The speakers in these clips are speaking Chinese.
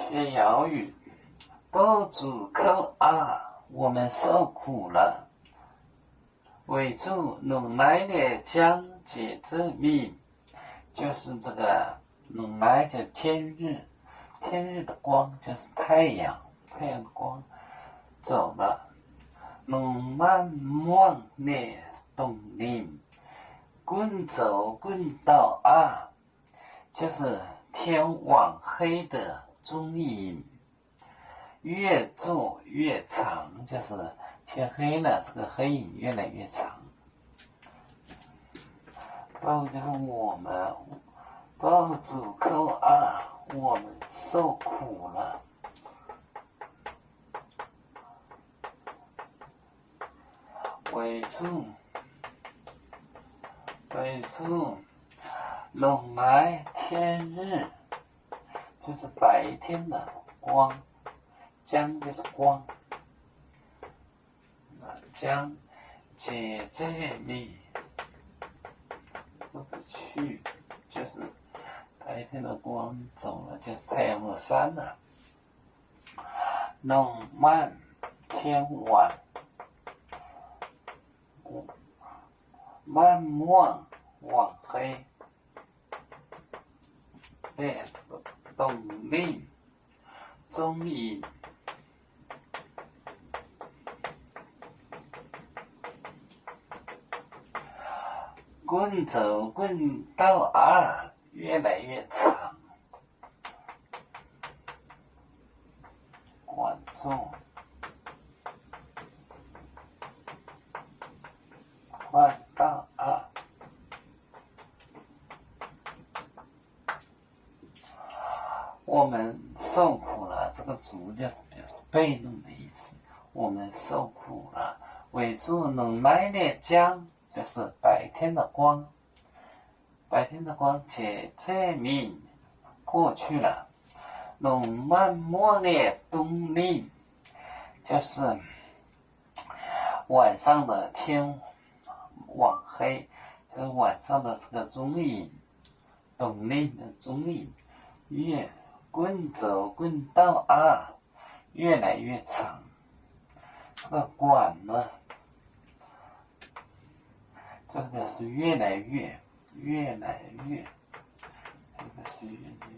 学哑语，不足口啊，我们受苦了。为主努来的讲解之命，就是这个努来的天日，天日的光就是太阳，太阳的光走了。努慢望的动力，滚走滚到啊，就是天往黑的踪影。越做越长，就是天黑了，这个黑影越来越长。抱着我们，抱住口啊，我们受苦了。为主，弄来天日，就是白天的光。将就是光，将解这里或者去，就是白天的光走了，就是太阳落山了。弄慢天晚，慢望往黑，动力踪影。滚走滚到啊，越来越长。管住，快到啊。我们受苦了，这个足就是表示被动的意思。我们受苦了，为主能来的将。就是白天的光，白天的光解证明过去了。弄慢默的冬令，就是晚上的天往黑，就是晚上的这个踪影，冬令的踪影，越滚走滚到啊，越来越长。这个管呢？就是表示越来越，这个是越来越。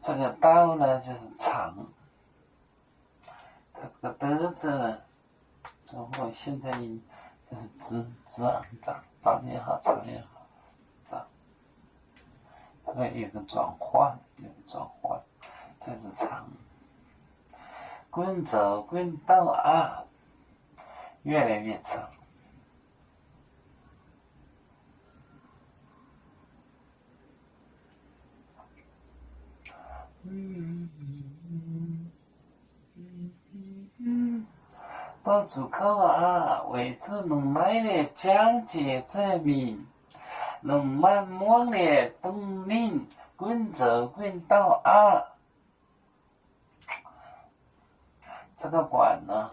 这个刀呢就是长，它这个德字呢，包括现在音就是直昂长，短也好，长也好，长。它会有个转换，这是长。滚走滚到啊。越来越长。不足口啊，为主弄来的讲解证明，弄慢慢的动力，滚走滚到啊。这个管呢，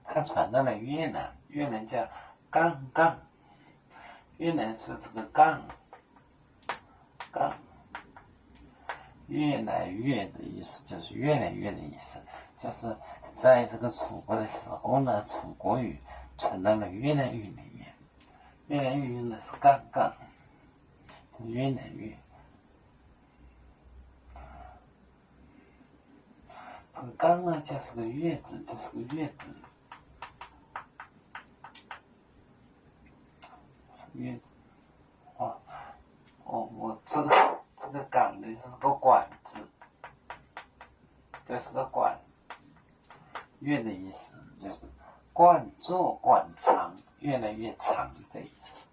它传到了越南，越南叫杠杠，越南是这个杠，越来越的意思，就是越来越的意思，就是在这个楚国的时候呢，楚国语传到了越南语里面，越南语呢是杠杠，就是越来越。这个杠呢就是个月字，就是个月字。我这个杆呢就是个管字，就是个管，越的意思就是管做管长，越来越长的意思。